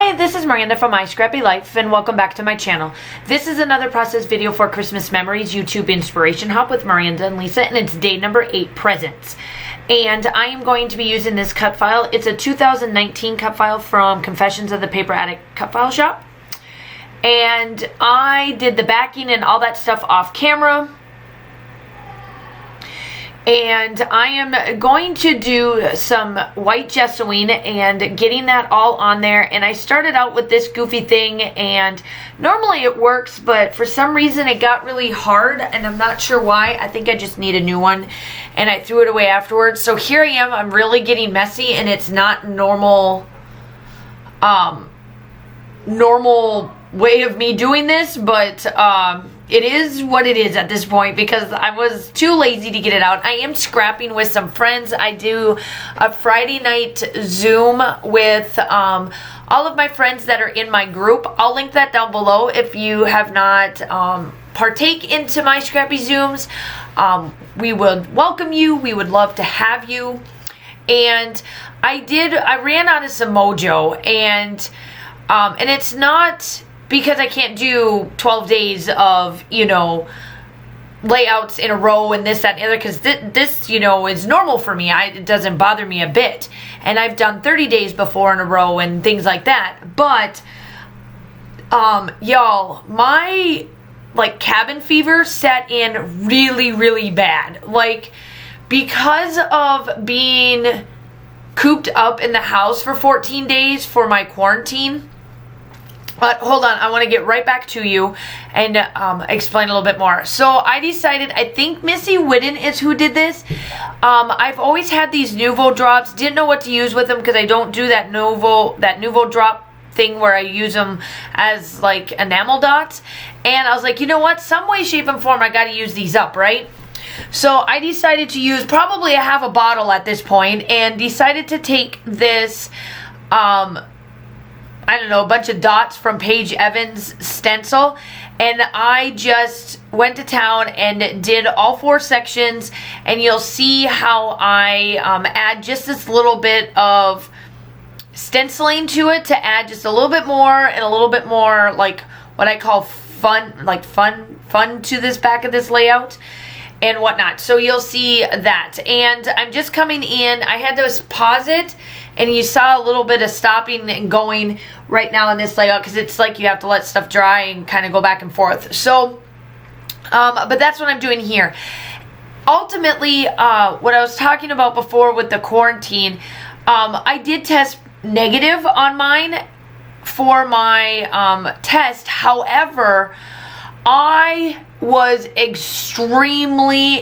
Hi, this is Miranda from My Scrappy Life, and welcome back to my channel. This is another process video for Christmas Memories YouTube Inspiration Hop with Miranda and Lisa, and it's day number 8, presents. And I am going to be using this cut file. It's a 2019 cut file from Confessions of the Paper Addict cut file shop. And I did the backing and all that stuff off camera. And I am going to do some white gessoing and getting that all on there. And I started out with this goofy thing, and normally it works, but for some reason it got really hard, and I'm not sure why. I think I just need a new one, and I threw it away afterwards. So here I am. I'm really getting messy, and it's not normal way of me doing this, but it is what it is at this point because I was too lazy to get it out. I am scrapping with some friends. I do a Friday night Zoom with all of my friends that are in my group. I'll link that down below if you have not partake into my Scrappy Zooms. We would welcome you. We would love to have you. And I ran out of some mojo, and it's not because I can't do 12 days of, layouts in a row and this, that, and the other, because this, is normal for me. It doesn't bother me a bit. And I've done 30 days before in a row and things like that. But, y'all, my, cabin fever set in really, really bad. Because of being cooped up in the house for 14 days for my quarantine. But hold on, I want to get right back to you and explain a little bit more. So I decided, I think Missy Whitten is who did this. I've always had these Nuvo drops. Didn't know what to use with them because I don't do that Nuvo drop thing where I use them as enamel dots. And I was like, you know what? Some way, shape, and form I got to use these up, right? So I decided to use probably a half a bottle at this point and decided to take this I don't know, a bunch of dots from Paige Evans' stencil, and I just went to town and did all 4 sections, and you'll see how I add just this little bit of stenciling to it to add just a little bit more and a little bit more what I call fun to this back of this layout and whatnot. So you'll see that. And I'm just coming in. I had to pause it, and you saw a little bit of stopping and going right now in this layout because it's you have to let stuff dry and kind of go back and forth. So, but that's what I'm doing here. Ultimately, what I was talking about before with the quarantine, I did test negative on mine for my test. However, I was extremely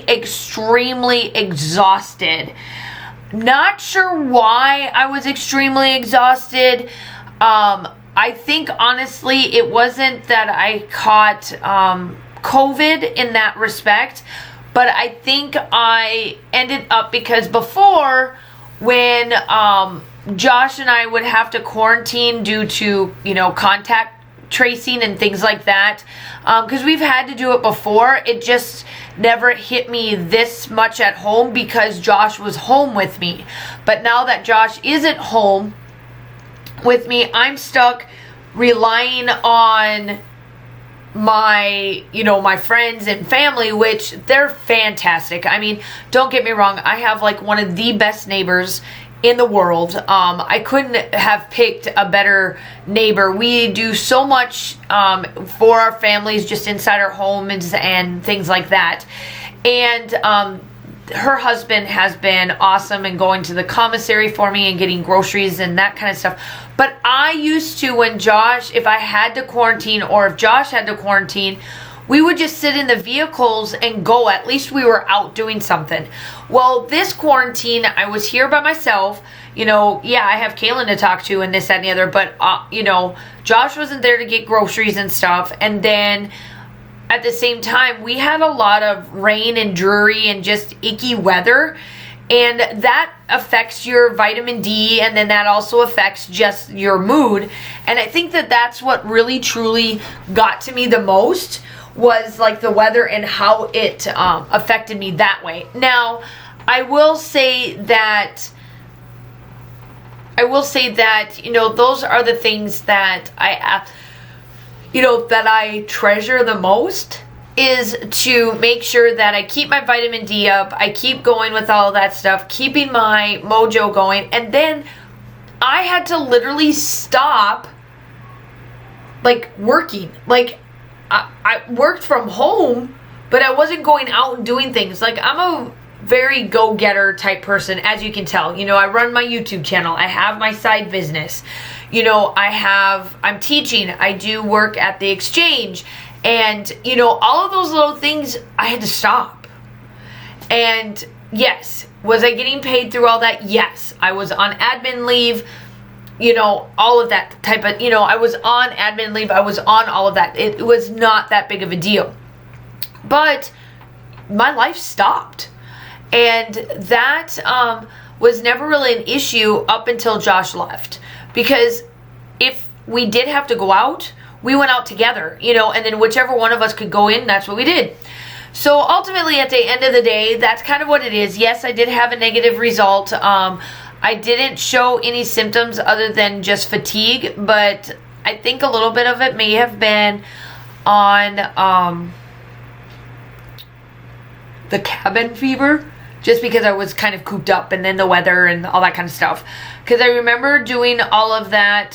exhausted. Not sure why I was extremely exhausted. I think honestly it wasn't that I caught COVID in that respect, but I think I ended up because before when Josh and I would have to quarantine due to contact tracing and things like that, because we've had to do it before, it just never hit me this much at home because Josh was home with me. But now that Josh isn't home with me, I'm stuck relying on my my friends and family, which they're fantastic. I mean, don't get me wrong, I have one of the best neighbors in the world. I couldn't have picked a better neighbor. We do so much for our families just inside our homes and things like that. And her husband has been awesome in going to the commissary for me and getting groceries and that kind of stuff. But I used to, when Josh, if I had to quarantine or if Josh had to quarantine, we would just sit in the vehicles and go. At least we were out doing something. Well, this quarantine, I was here by myself. Yeah, I have Kaylin to talk to and this, that, and the other. But, Josh wasn't there to get groceries and stuff. And then at the same time, we had a lot of rain and dreary and just icky weather. And that affects your vitamin D, and then that also affects just your mood. And I think that that's what really, truly got to me the most was the weather and how it affected me that way. Now, I will say that I will say that, those are the things that that I treasure the most, is to make sure that I keep my vitamin D up, I keep going with all that stuff, keeping my mojo going. And then I had to literally stop working. I worked from home, but I wasn't going out and doing things. I'm a very go-getter type person, as you can tell. I run my YouTube channel, I have my side business, I'm teaching, I do work at the exchange, and all of those little things I had to stop. And yes, was I getting paid through all that? Yes. I was on admin leave, all of that type of, I was on admin leave, I was on all of that. It was not that big of a deal, but my life stopped. And that was never really an issue up until Josh left. Because if we did have to go out, we went out together, and then whichever one of us could go in, that's what we did. So ultimately, at the end of the day, that's kind of what it is. Yes, I did have a negative result. I didn't show any symptoms other than just fatigue, but I think a little bit of it may have been on the cabin fever, just because I was kind of cooped up, and then the weather and all that kind of stuff. Because I remember doing all of that,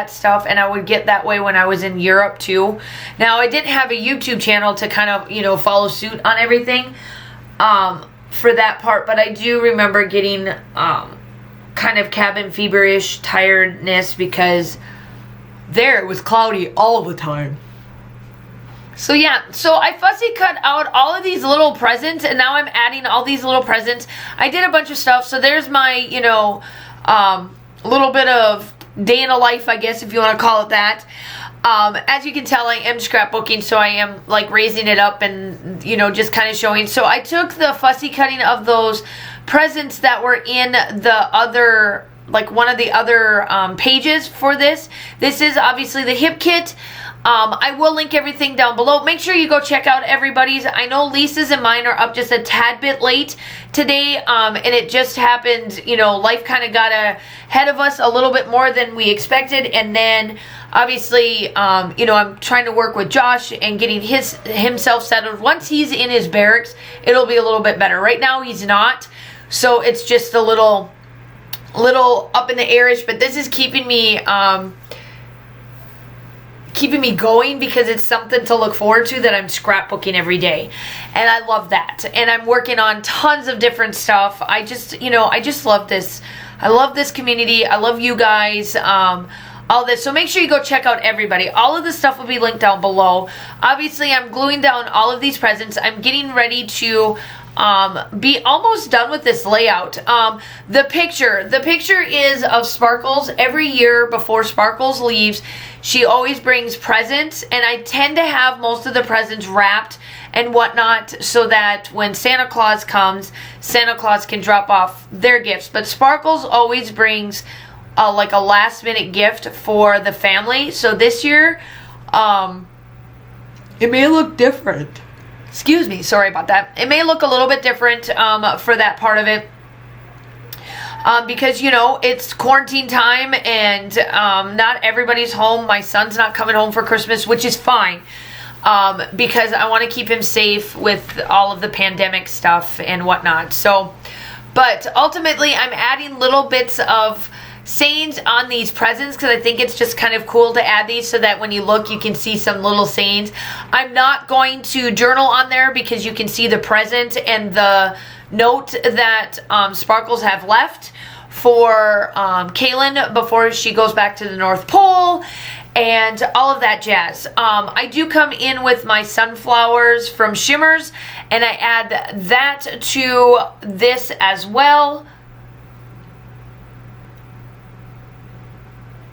stuff, and I would get that way when I was in Europe too. Now, I didn't have a YouTube channel to kind of, follow suit on everything for that part, but I do remember getting kind of cabin feverish tiredness, because there it was cloudy all the time. So yeah, so I fussy cut out all of these little presents, and now I'm adding all these little presents. I did a bunch of stuff, so there's my, little bit of day in a life, I guess, if you want to call it that. As you can tell, I am scrapbooking, so I am raising it up and, just kind of showing. So I took the fussy cutting of those presents that were in the other, one of the other pages for this. This is obviously the hip kit. I will link everything down below. Make sure you go check out everybody's. I know Lisa's and mine are up just a tad bit late today, and it just happened, life kind of got ahead of us a little bit more than we expected. And then obviously, I'm trying to work with Josh and getting himself settled. Once he's in his barracks, it'll be a little bit better. Right now he's not, so it's just a little up in the airish, but this is keeping me going, because it's something to look forward to, that I'm scrapbooking every day, and I love that. And I'm working on tons of different stuff. I just love this. I love this community. I love you guys. All this. So make sure you go check out everybody. All of the stuff will be linked down below. Obviously, I'm gluing down all of these presents. I'm getting ready to be almost done with this layout. The picture is of Sparkles. Every year before Sparkles leaves, she always brings presents, and I tend to have most of the presents wrapped and whatnot, so that when Santa Claus comes, Santa Claus can drop off their gifts. But Sparkles always brings a last minute gift for the family. So this year, it may look different. Excuse me, sorry about that. It may look a little bit different for that part of it. Because, it's quarantine time, and not everybody's home. My son's not coming home for Christmas, which is fine, because I want to keep him safe with all of the pandemic stuff and whatnot. So, but ultimately, I'm adding little bits of sayings on these presents, because I think it's just kind of cool to add these, so that when you look, you can see some little sayings. I'm not going to journal on there, because you can see the present and the note that Sparkles have left for Kaylin before she goes back to the North Pole, and all of that jazz. I do come in with my sunflowers from Shimmers, and I add that to this as well.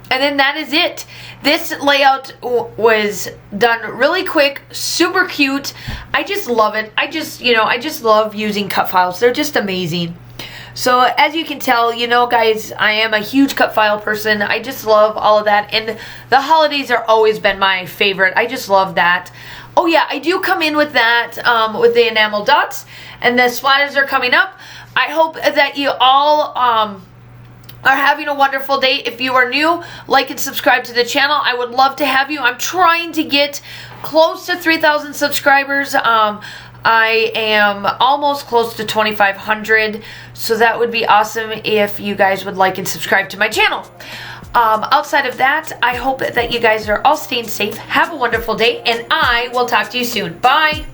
And then that is it. This layout was done really quick, super cute. I just love it. I just love using cut files. They're just amazing. So as you can tell, guys, I am a huge cut file person. I just love all of that. And the holidays are always been my favorite. I just love that. Oh yeah, I do come in with that, with the enamel dots. And the splatters are coming up. I hope that you all are having a wonderful day. If you are new, like and subscribe to the channel. I would love to have you. I'm trying to get close to 3,000 subscribers. I am almost close to 2,500, so that would be awesome if you guys would like and subscribe to my channel. Outside of that, I hope that you guys are all staying safe. Have a wonderful day, and I will talk to you soon. Bye!